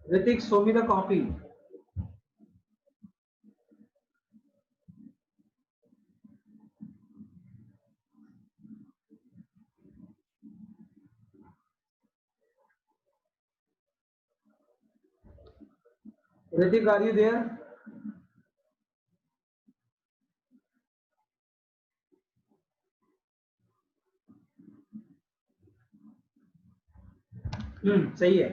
Ritik, show me the copy. Ritik, are you there? सही है.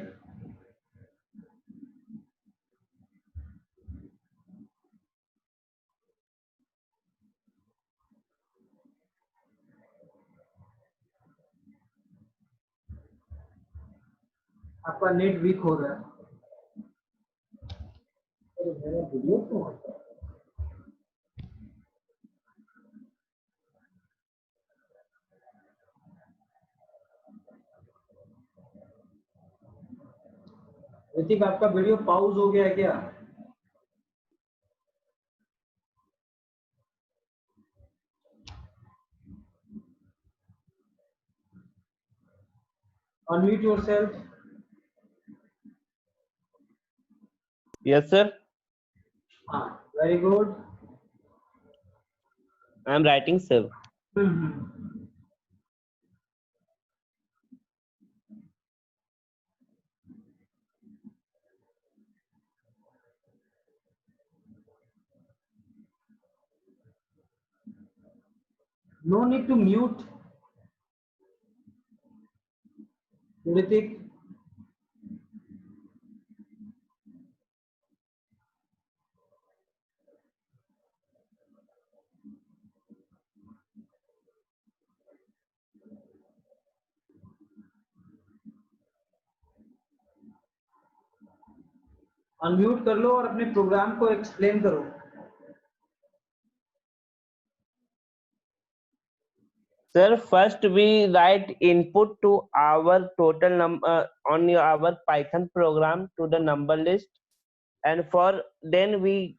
आपका नेट वीक हो रहा है. अरे मेरा वीडियो क्यों होता है? ऋतिक, आपका वीडियो पॉज हो गया है क्या? Unmute yourself. Yes, sir. Very good. I am writing, sir. No need to mute. Hrithik, unmute कर लो और अपने प्रोग्राम को एक्सप्लेन करो. Sir, first we write input to our total number on our Python program to the number list, and for then we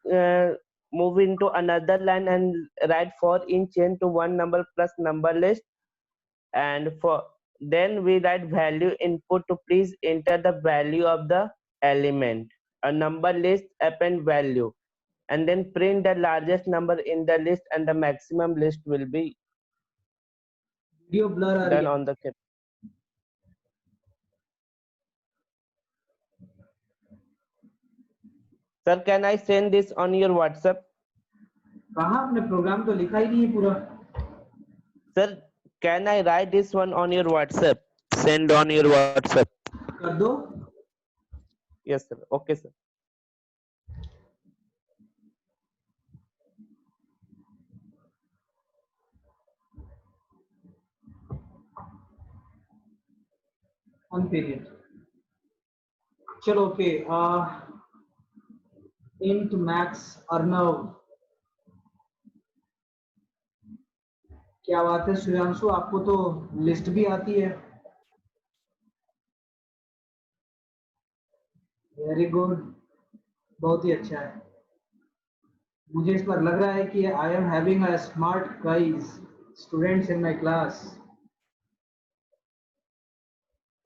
move into another line and write for in chain to one number plus number list, and for then we write value input to please enter the value of the element, a number list append value, and then print the largest number in the list and the maximum list will be video blur आ रही done है. on the kit. Sir, can I send this on your WhatsApp? कहाँ? आपने programme तो लिखा ही नहीं है पूरा. Sir, can I write this one on your WhatsApp? Send on your WhatsApp. कर दो. Yes, sir. Okay, sir. On period. चलो ओके. int max Arnav. क्या बात है श्रेयांशु, आपको तो लिस्ट भी आती है. वेरी गुड, बहुत ही अच्छा है. मुझे इस पर लग रहा है कि I am having a smart guys students in my class.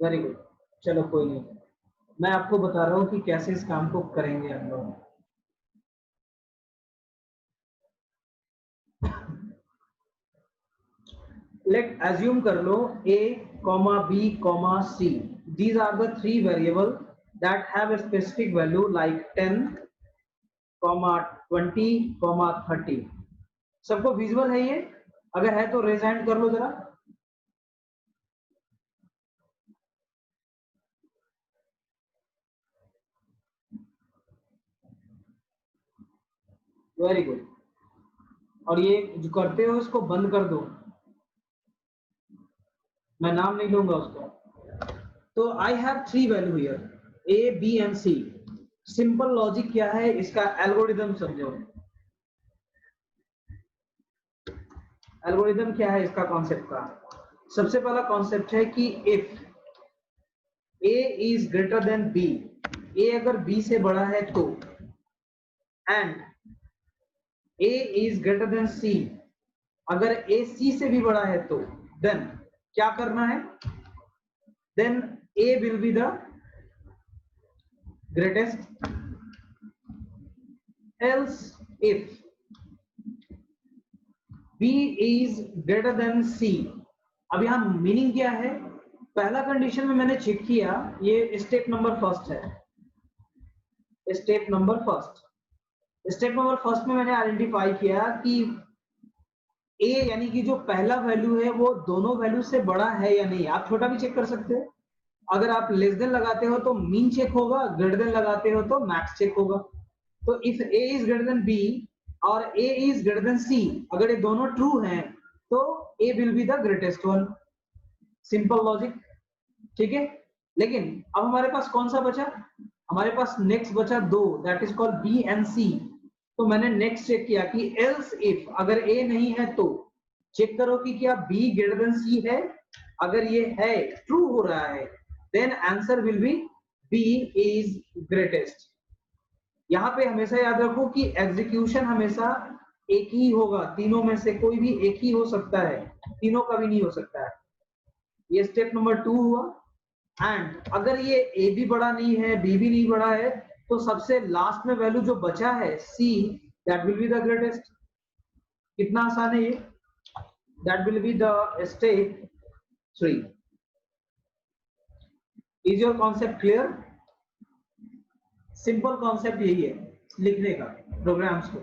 Very good. चलो कोई नहीं, मैं आपको बता रहा हूँ कि कैसे इस काम को करेंगे हम लोग. लेट अज्यूम कर लो a, b, c. These are the three variable that have a specific value like 10, 20, 30. सबको विजुअल है ये? अगर है तो रेज हैंड कर लो जरा. Very good. और ये जो करते हो इसको बंद कर दो, मैं नाम नहीं लूंगा उसको. तो I have three value here, A, B and C. Simple logic क्या है इसका, एल्गोरिदम समझो. एल्गोरिदम क्या है इसका कॉन्सेप्ट का? सबसे पहला कॉन्सेप्ट है कि if A is greater than B, A अगर बी से बड़ा है तो, and A is greater than C, अगर ए सी से भी बड़ा है तो, देन क्या करना है? Then A will be the greatest, else if B is greater than C। अब यहाँ मीनिंग क्या है? पहला कंडीशन में मैंने चेक किया, ये स्टेप नंबर फर्स्ट है, step number first. Step number first में मैंने आइडेंटिफाई किया कि ए यानी कि जो पहला वैल्यू है वो दोनों वैल्यू से बड़ा है या नहीं। आप छोटा भी चेक कर सकते हो, अगर आप लेस देन लगाते हो तो मीन चेक होगा, ग्रेटर देन लगाते हो तो मैक्स चेक होगा। तो if A is greater than B और A is greater than C, अगर ये दोनों ट्रू हैं तो A will be the greatest one. Simple logic, ठीक है। लेकिन अब हमारे पास कौन सा बचा? हमारे पास नेक्स्ट बचा दो, that is called B and C. तो मैंने नेक्स्ट चेक किया कि एल्स इफ, अगर ए नहीं है तो चेक करो कि क्या बी ग्रेटर देन सी है। अगर ये है, ट्रू हो रहा है, then answer will be B is greatest. यहाँ पे हमेशा याद रखो कि एग्जीक्यूशन हमेशा एक ही होगा, तीनों में से कोई भी एक ही हो सकता है, तीनों का भी नहीं हो सकता है। ये स्टेप नंबर 2 हुआ। एंड अगर ये ए भी बड़ा नहीं है, बी भी नहीं बड़ा है, तो सबसे लास्ट में वैल्यू जो बचा है C, that will be the greatest. कितना आसान है ये? That will be the step 3। Is your concept clear? Simple concept यही है लिखने का प्रोग्राम्स को।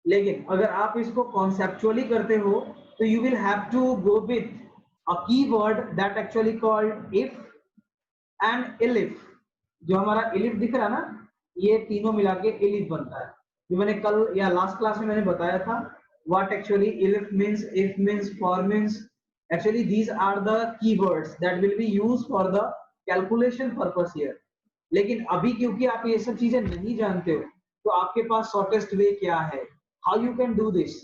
लेकिन अगर आप इसको कॉन्सेप्चुअली करते हो तो you will have to go with a keyword that actually called if and elif. जो हमारा एलिफ दिख रहा है ना, ये तीनों मिला के एलिफ बनता है। जो मैंने कल या लास्ट क्लास में मैंने बताया था, what actually elif means, if means, for means. Actually these are the keywords that will be used for the calculation purpose here. लेकिन अभी क्योंकि आप ये सब चीजें नहीं जानते हो, तो आपके पास शॉर्टेस्ट वे क्या है, how you can do this?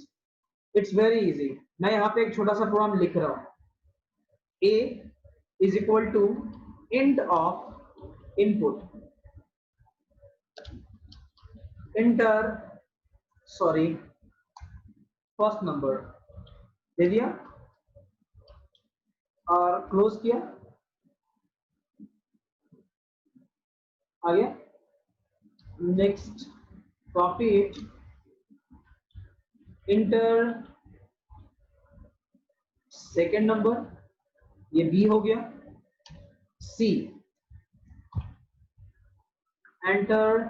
It's very easy. मैं यहाँ पे एक छोटा सा प्रोग्राम लिख रहा हूँ। a is equal to int of input, enter, sorry, first number दे दिया और क्लोज किया, आ गया। Next copy it, enter second number, ये बी हो गया, C, enter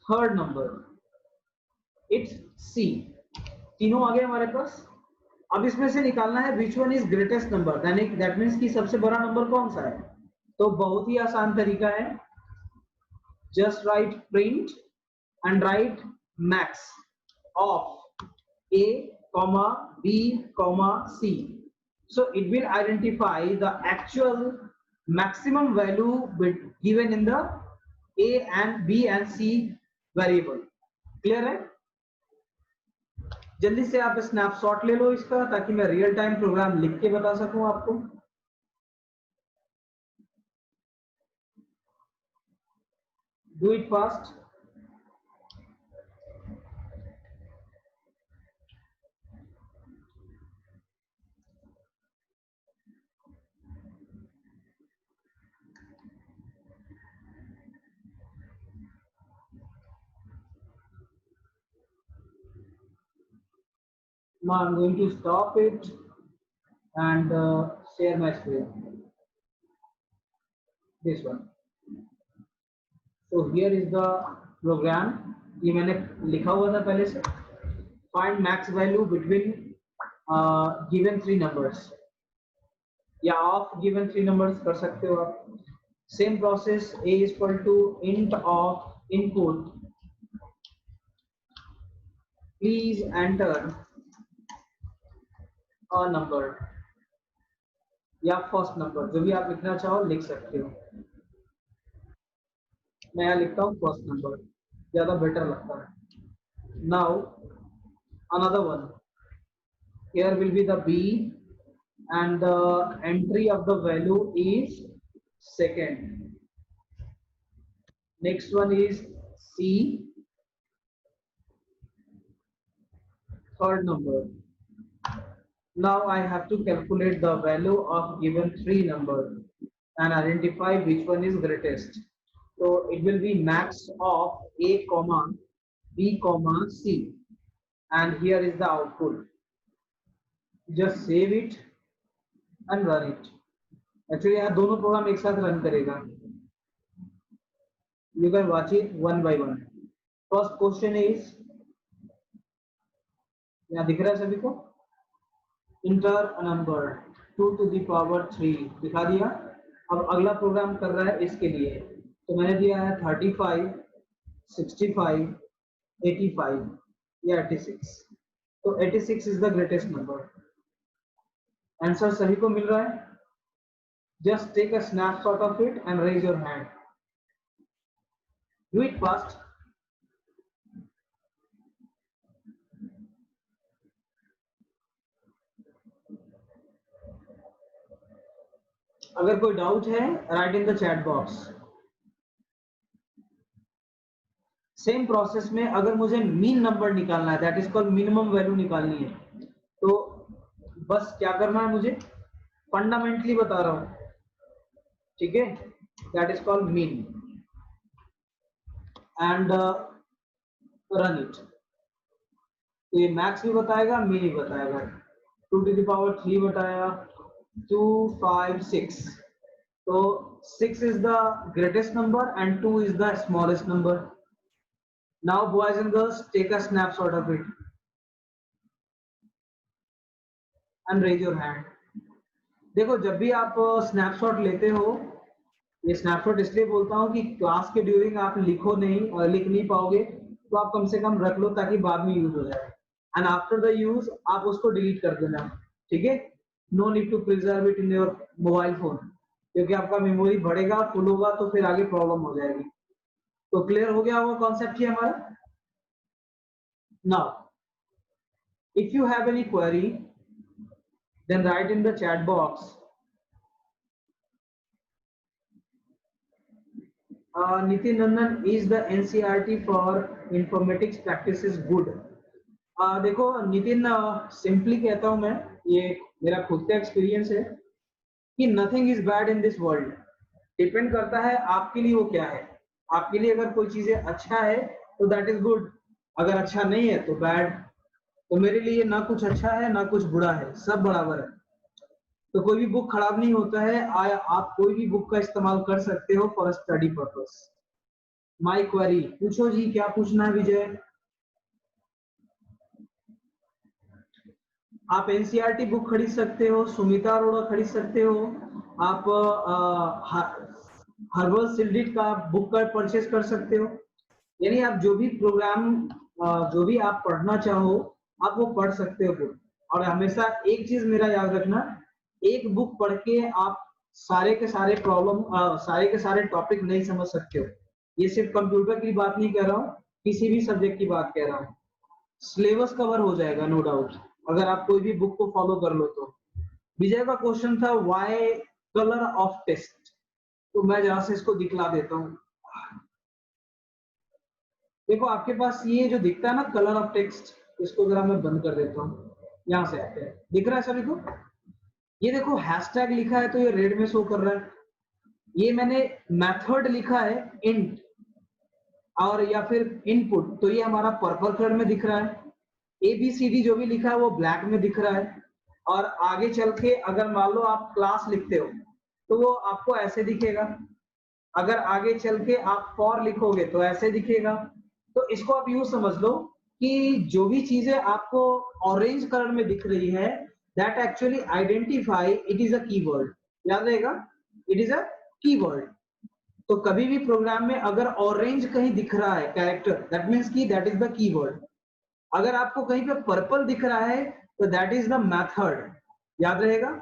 third number, it's C. तीनों आ गए हमारे पास। अब इसमें से निकालना है which one is greatest number, that means कि सबसे बड़ा नंबर कौन सा है। तो बहुत ही आसान तरीका है, just right print and right max of a comma b comma c, so it will identify the actual maximum value given in the a and b and c variable। Clear है? जल्दी से आप स्नैपशॉट ले लो इसका, ताकि मैं real time programme लिख के बता सकूं आपको। Do it fast. Now I'm going to stop it and share my screen. This one. So here is the program. ये मैंने लिखा हुआ था पहले से। Find max value between given three numbers, या of given three numbers कर सकते हो आप। Same process, a is equal to int of input, please enter a number या फर्स्ट नंबर, जो भी आप लिखना चाहो लिख सकते हो। मैं यहाँ लिखता हूँ फर्स्ट नंबर, ज्यादा बेटर लगता है। Now another one, here will be the b and the entry of the value is second. Next one is c, third number. Now I have to calculate the value of given three number and identify which one is greatest. So it will be max of a comma b comma c, and here is the output. Just save it and run it. Actually यहाँ दोनों programme एक साथ run करेगा. You can watch it one by one. First question is, यहाँ दिख रहा है सभी को? Enter a number 2 to the power 3 दिखा दिया. अब अगला प्रोग्राम कर रहा है इसके लिए, तो मैंने दिया है 35, 65, 85 या 86. तो 86 is the greatest number. Answer सभी को मिल रहा है? Just take a snapshot of it and raise your hand. Do it fast. अगर कोई डाउट है, right in the chat box. Same process में अगर मुझे मीन नंबर निकालना है, that is called minimum value निकालनी है, तो बस क्या करना है, मुझे फंडामेंटली बता रहा हूं, ठीक है? That is called mean and run it. तो ये मैक्स भी बताएगा, मीन भी बताएगा. 2 to the power 3 बताया, 2, 5, 6. So 6 is the greatest number and 2 is the smallest number. Now boys and girls, take a snapshot of it and raise your hand. देखो जब भी आप स्नैपशॉट लेते हो, ये स्नैपशॉट इसलिए बोलता हूँ कि क्लास के ड्यूरिंग आप लिखो नहीं और लिख नहीं पाओगे, तो आप कम से कम रख लो ताकि बाद में यूज हो जाए. एंड आफ्टर द यूज आप उसको डिलीट कर देना, ठीक है? No need to preserve it in your mobile phone, क्योंकि आपका मेमोरी बढ़ेगा, फुल होगा, तो फिर आगे प्रॉब्लम हो जाएगी. तो क्लियर हो गया वो कॉन्सेप्ट ही हमारा. Now if you have any query then write in the chat box. Nitin Nandan, is the NCERT for informatics practices good? देखो नितिन, सिंपली कहता हूं मैं, ये मेरा खुद का एक्सपीरियंस है कि nothing is bad in this world. Depend करता है आपके लिए वो क्या है. आपके लिए अगर कोई चीजें अच्छा है तो दैट इज गुड, अगर अच्छा नहीं है तो बैड. तो मेरे लिए ना कुछ अच्छा है ना कुछ बुरा है, सब बराबर है. तो कोई भी बुक खराब नहीं होता है. आप कोई भी बुक का इस्तेमाल कर सकते हो for study purpose. My query, पूछो जी, क्या पूछना है विजय? आप एनसीईआरटी बुक खरीद सकते हो, सुमिता अरोड़ा खरीद सकते हो, आप हर्बल सिल्डिट का बुक का परचेस कर सकते हो. यानी आप जो भी प्रोग्राम, जो भी आप पढ़ना चाहो आप वो पढ़ सकते हो. और हमेशा एक चीज मेरा याद रखना, एक बुक पढ़ के आप सारे के सारे प्रॉब्लम, सारे के सारे टॉपिक नहीं समझ सकते हो. ये सिर्फ कंप्यूटर की बात नहीं कह रहा हूँ, किसी भी सब्जेक्ट की बात कह रहा हूँ. सिलेबस कवर हो जाएगा नो डाउट, अगर आप कोई भी बुक को फॉलो कर लो तो. विजय का क्वेश्चन था व्हाई कलर ऑफ टेक्स्ट, तो मैं जरा से इसको दिखला देता हूँ. देखो आपके पास ये जो दिखता है ना कलर ऑफ टेक्स्ट, इसको जरा मैं बंद कर देता हूँ. यहाँ से आते हैं, दिख रहा है सभी को? ये देखो हैशटैग लिखा है तो ये रेड में शो कर रहा है. ये मैंने मेथड लिखा है इंट और या फिर इनपुट, तो ये हमारा पर्पल कलर में दिख रहा है. ABCD जो भी लिखा है वो ब्लैक में दिख रहा है. और आगे चल के अगर मान लो आप क्लास लिखते हो तो वो आपको ऐसे दिखेगा. अगर आगे चल के आप फॉर लिखोगे तो ऐसे दिखेगा. तो इसको आप यूं समझ लो कि जो भी चीजें आपको ऑरेंज कलर में दिख रही है, that actually identify it is a keyword. याद रहेगा, it is a keyword. तो कभी भी प्रोग्राम में अगर ऑरेंज कहीं दिख रहा है कैरेक्टर, that means कि that is the keyword. अगर आपको कहीं पे पर्पल दिख रहा है तो that is the method. याद रहेगा.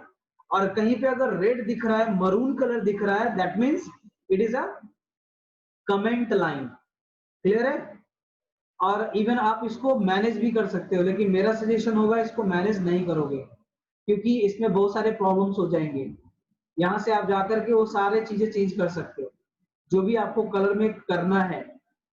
और कहीं पे अगर रेड दिख रहा है, मरून कलर दिख रहा है, that means it is a comment line. Clear है? और इवन आप इसको मैनेज भी कर सकते हो, लेकिन मेरा सजेशन होगा इसको मैनेज नहीं करोगे, क्योंकि इसमें बहुत सारे प्रॉब्लम्स हो जाएंगे. यहाँ से आप जाकर के वो सारे चीजें चेंज कर सकते हो जो भी आपको कलर में करना है,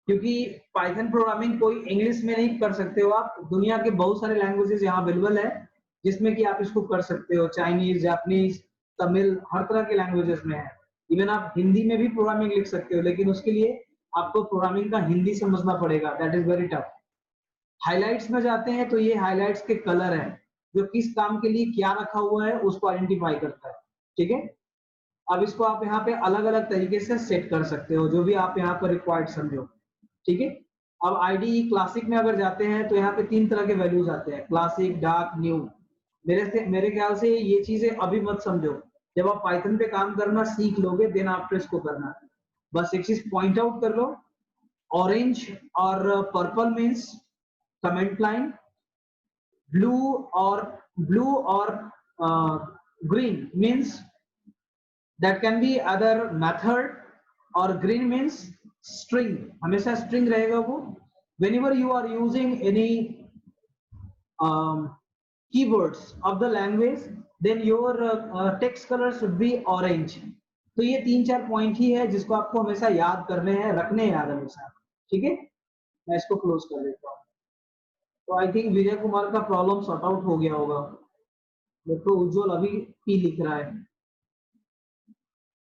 क्योंकि पाइथन प्रोग्रामिंग कोई इंग्लिश में नहीं कर सकते हो आप. दुनिया के बहुत सारे लैंग्वेजेस यहाँ अवेलेबल है, जिसमें कि आप इसको कर सकते हो। चाइनीज, जापानीज, तमिल, हर तरह के लैंग्वेजेस में है। इवन आप हिंदी में भी प्रोग्रामिंग लिख सकते हो, लेकिन उसके लिए आपको प्रोग्रामिंग का हिंदी समझना पड़ेगा, that is very tough. Highlights में जाते हैं तो ये हाइलाइट्स के कलर हैं, जो किस काम के लिए क्या रखा हुआ है उसको आइडेंटिफाई करता है। ठीक है, अब इसको आप यहाँ पे अलग अलग तरीके से सेट कर सकते हो, जो भी आप यहाँ पर रिक्वायर्ड समझो। ठीक है, अब आईडी क्लासिक में अगर जाते हैं तो यहाँ पे 3 तरह के वैल्यूज आते हैं, क्लासिक, डार्क, न्यू। मेरे ख्याल से ये चीजें अभी मत समझो, जब आप पाइथन पे काम करना सीख लोगे देन आपको इसको करना। बस एक चीज पॉइंट आउट कर लो, ऑरेंज और purple means comment line, blue और green means that can be other method, और green means string, हमेशा string रहेगा वो। whenever you are using any keywords of the language then your text color should be orange। तो ये 3-4 point ही है जिसको आपको हमेशा याद करने हैं, रखने हैं याद हमेशा। ठीक है, मैं इसको क्लोज कर देता हूँ। तो आई थिंक विजय कुमार का प्रॉब्लम सॉर्ट आउट हो गया होगा। देखो उज्जवल अभी पी लिख रहा है।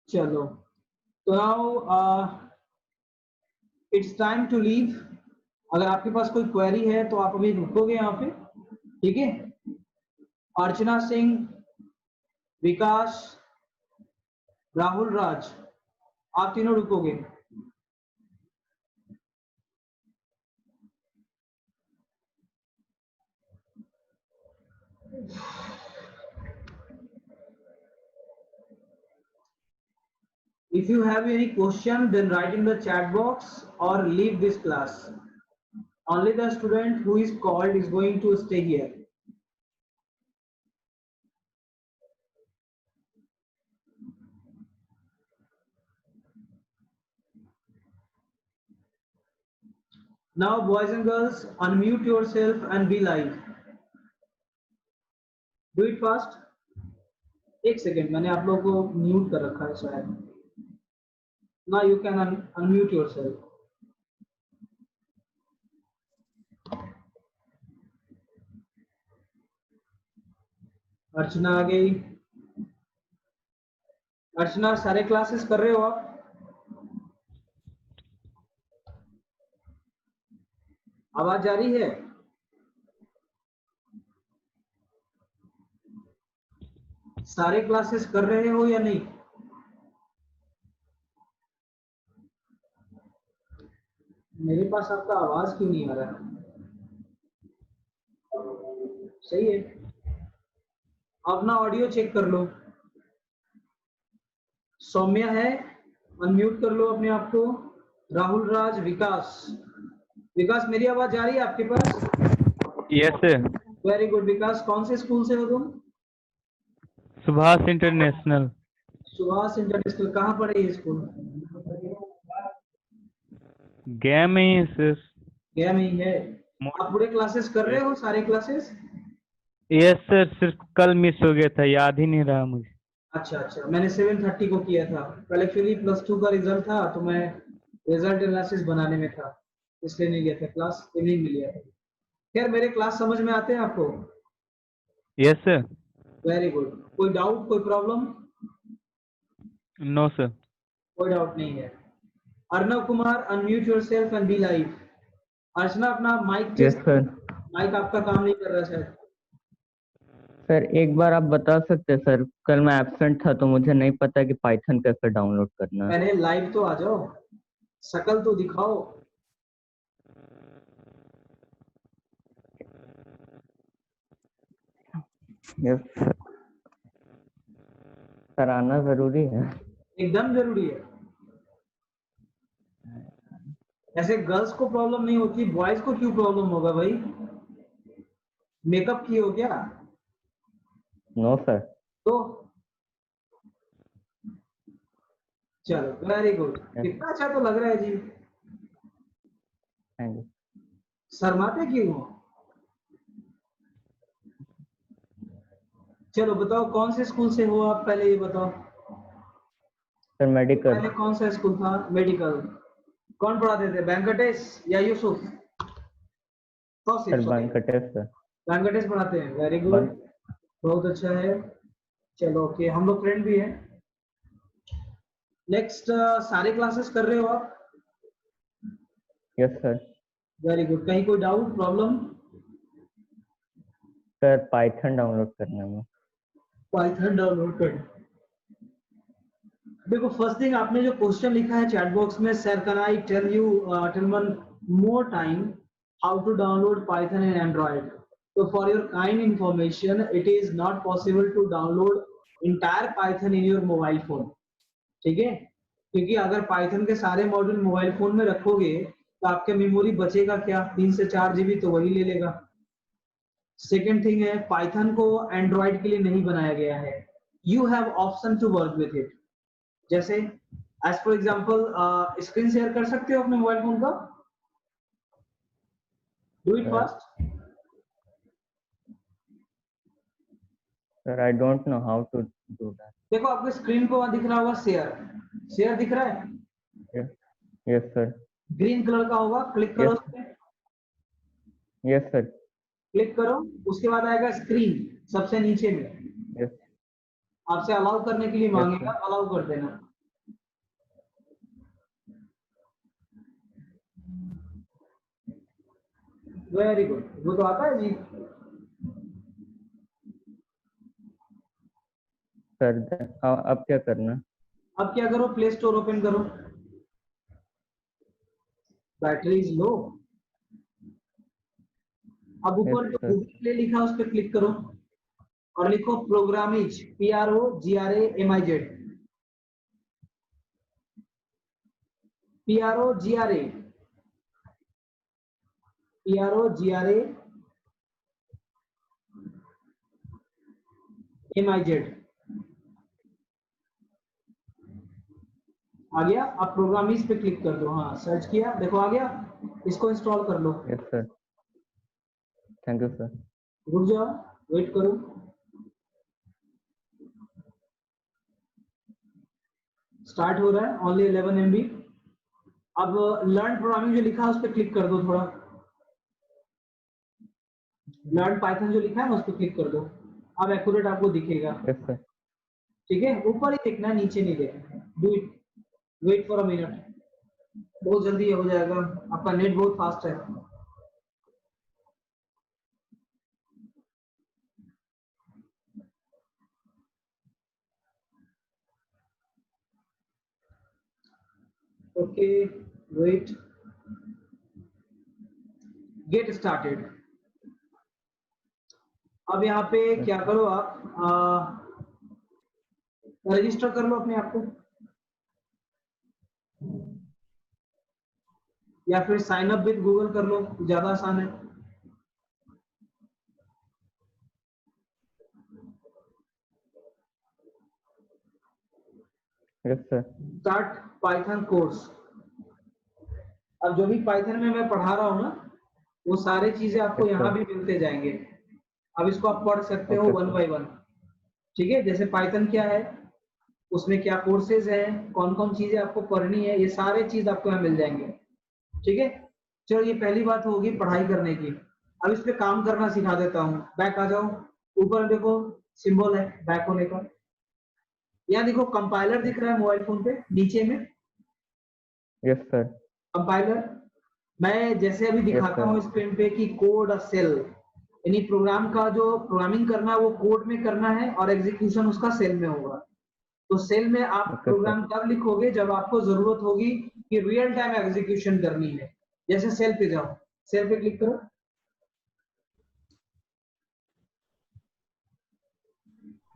चलो, तो now it's time to leave. अगर आपके पास कोई क्वेरी है तो आप अभी रुकोगे यहाँ पे। ठीक है, अर्चना सिंह, विकास, राहुल राज, आप तीनों रुकोगे। If you have any question, then write in the chat box or leave this class. Only the student who is called is going to stay here. Now, boys and girls, unmute yourself and be live. Do it fast. एक second, मैंने आप लोगों को mute कर रखा है शायद। Now you can unmute yourself. अर्चना आ गई। अर्चना, सारे क्लासेस कर रहे हो आप? आवाज जा रही है? सारे क्लासेस कर रहे हो या नहीं? मेरे पास आपका आवाज क्यों नहीं आ रहा है? सही है, अपना ऑडियो चेक कर लो। सौम्या है, अनम्यूट कर लो अपने आप को। राहुल राज, विकास। विकास, मेरी आवाज जा रही है आपके पास? Yes sir. Very good. Vikas, कौन से स्कूल से हो तुम? सुभाष इंटरनेशनल। सुभाष इंटरनेशनल, कहाँ पड़े ये स्कूल? गया में ही सर। गया में ही है। आप पूरे क्लासेस कर रहे हो, सारे क्लासेस? यस सर, सिर्फ कल मिस हो गया था, याद ही नहीं रहा मुझे। अच्छा अच्छा, मैंने 7:30 को किया था। कल एक्चुअली +2 का रिजल्ट था तो मैं रिजल्ट एनालिसिस बनाने में था, इसलिए नहीं गया था क्लास, इवनिंग में लिया था। खैर, मेरे क्लास समझ में आते हैं आपको? Yes sir. Very good. कोई डाउट, कोई प्रॉब्लम? No sir. कोई डाउट नहीं है। Arnav Kumar, unmute yourself and be live. Archana, अपना mic test. Yes sir. Mic आपका काम नहीं कर रहा शायद। सर एक बार आप बता सकते हैं सर, कल मैं एब्सेंट था तो मुझे नहीं पता कि पाइथन कैसे डाउनलोड करना है। पहले लाइव तो आ जाओ, शकल तो दिखाओ। यस सर, आना जरूरी है। एकदम जरूरी है। ऐसे गर्ल्स को प्रॉब्लम नहीं होती, बॉयज को क्यों प्रॉब्लम होगा भाई? मेकअप किए हो क्या? No sir. तो चलो, वेरी गुड। कितना अच्छा तो लग रहा है जी। Thank you. शर्माते क्यों हो? चलो बताओ, कौन से स्कूल से हो आप, पहले ये बताओ। Sir medical. पहले कौन सा स्कूल था? मेडिकल। कौन पढ़ाते थे, वेंकटेश या यूसुफ? Sir Venkatesh sir. वेंकटेश पढ़ाते हैं, वेरी गुड। बहुत अच्छा है। चलो ओके, हम लोग फ्रेंड भी हैं। नेक्स्ट, सारे क्लासेस कर रहे हो आप? Yes sir. Very good. कहीं कोई doubt problem? Sir Python download करने में। पाइथन डाउनलोड कर। देखो, फर्स्ट थिंग आपने जो क्वेश्चन लिखा है चैट बॉक्स में, sir can I tell one more time how to download Python in Android. तो for your kind information, it is not possible to download entire Python in your mobile phone. ठीक है, क्योंकि अगर Python के सारे module mobile phone में रखोगे तो आपके मेमोरी बचेगा क्या, 3 से 4 GB तो वही ले लेगा। सेकेंड थिंग है, पाइथन को एंड्रॉइड के लिए नहीं बनाया गया है। You have option to work with it. जैसे as for example, screen share कर सकते हो अपने मोबाइल फोन का? Do it sir fast. Sir I don't know how to do that. देखो, आपके स्क्रीन पे वहां दिख रहा होगा शेयर। शेयर दिख रहा है? Yes sir. ग्रीन कलर का होगा, क्लिक करो यस। उस पर। Yes sir. क्लिक करो, उसके बाद आएगा स्क्रीन सबसे नीचे में। यस। आपसे अलाउ करने के लिए यस मांगेगा, सर। अलाउ कर देना। वेरी गुड, वो तो आता है जी। सर अब क्या करना? अब क्या करो, प्ले स्टोर ओपन करो। Battery is low. अब यस ऊपर जो सर। गूगल प्ले लिखा है उस पर क्लिक करो और लिखो प्रोग्रामिज, PROGRAMIZ। PROGRA, PROGRAMIZ। आ गया? अब प्रोग्रामिज पे क्लिक कर दो। हाँ, सर्च किया, देखो आ गया। इसको इंस्टॉल कर लो। Yes sir. Thank you sir. रुक जाओ, वेट करो। स्टार्ट हो रहा है, ओनली 11 MB। अब लर्न प्रोग्रामिंग जो लिखा है उस पर क्लिक कर दो थोड़ा। लर्न पाइथन जो लिखा है ना उस पर क्लिक कर दो। अब एक्यूरेट आपको दिखेगा। Yes sir. ठीक है, ऊपर ही देखना है, नीचे नहीं देखना। Do it, wait for a minute. बहुत जल्दी हो जाएगा, आपका नेट बहुत फास्ट है। Okay, wait, get started. अब यहाँ पे क्या करो आप, रजिस्टर कर लो अपने आप को, या फिर साइन अप विद गूगल कर लो, ज्यादा आसान है। Yes sir. Start Python course. अब जो भी पाइथन में मैं पढ़ा रहा हूँ ना, वो सारे चीजें आपको यस यहाँ सर। भी मिलते जाएंगे। अब इसको आप पढ़ सकते हो okay one sir. By one. ठीक है, जैसे पाइथन क्या है, उसमें क्या कोर्सेज हैं, कौन कौन चीजें आपको पढ़नी है, ये सारे चीज आपको यहाँ मिल जाएंगे। ठीक है, चलो ये पहली बात होगी पढ़ाई करने की। अब इस पे काम करना सिखा देता हूँ। बैक आ जाओ, ऊपर देखो सिंबल है बैक होने का। यहाँ देखो कंपाइलर दिख रहा है मोबाइल फोन पे नीचे में। Yes sir. कंपाइलर, मैं जैसे अभी यस दिखाता सर। हूँ स्क्रीन पे कि कोड सेल, यानी प्रोग्राम का जो प्रोग्रामिंग करना है वो कोड में करना है और एग्जीक्यूशन उसका सेल में होगा। तो सेल में आप ओके सर। प्रोग्राम तब लिखोगे जब आपको जरूरत होगी कि रियल टाइम एग्जीक्यूशन करनी है। जैसे सेल पे जाओ, सेल पे क्लिक करो।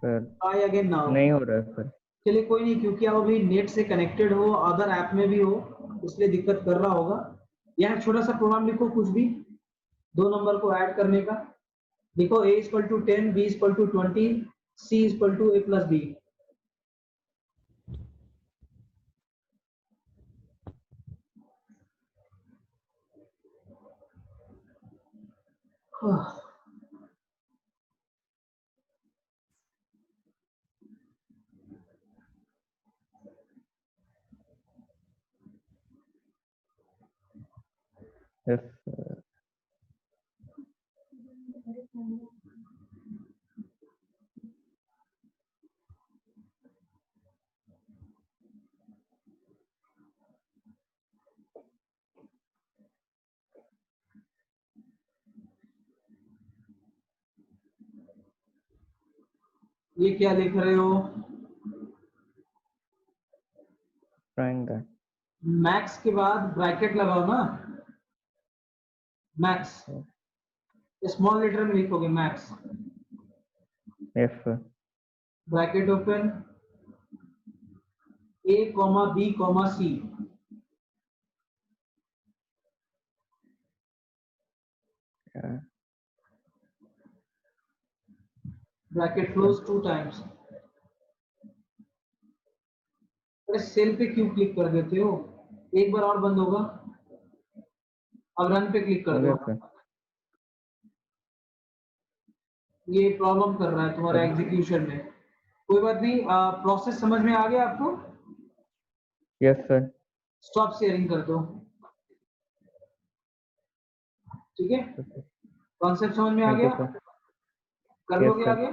Sir try again now. नहीं हो रहा है सर। चलिए कोई नहीं, क्योंकि आप अभी नेट से कनेक्टेड हो, अदर ऐप में भी हो, इसलिए दिक्कत कर रहा होगा। यहाँ छोटा सा प्रोग्राम लिखो कुछ भी, 2 नंबर को ऐड करने का। लिखो A=10, B=20, C=A+B। Yes sir. ये क्या लिख रहे हो? ट्रायंगल। मैक्स के बाद ब्रैकेट लगाओ ना, मैक्स स्मॉल लेटर में लिखोगे max, yes sir. Bracket open, A comma B comma C, bracket close 2 times. अरे सेल पे क्यों क्लिक कर देते हो? एक बार और बंद होगा, अब रन पे क्लिक कर हो दो। गया सर। ये प्रॉब्लम कर रहा है तुम्हारा एग्जीक्यूशन में, कोई बात नहीं। प्रोसेस समझ में आ गया आपको? Yes sir. स्टॉप शेयरिंग कर दो, ठीक है? कॉन्सेप्ट समझ में आ थैंक यू गया? सर। कर यस लोगे सर। आगे?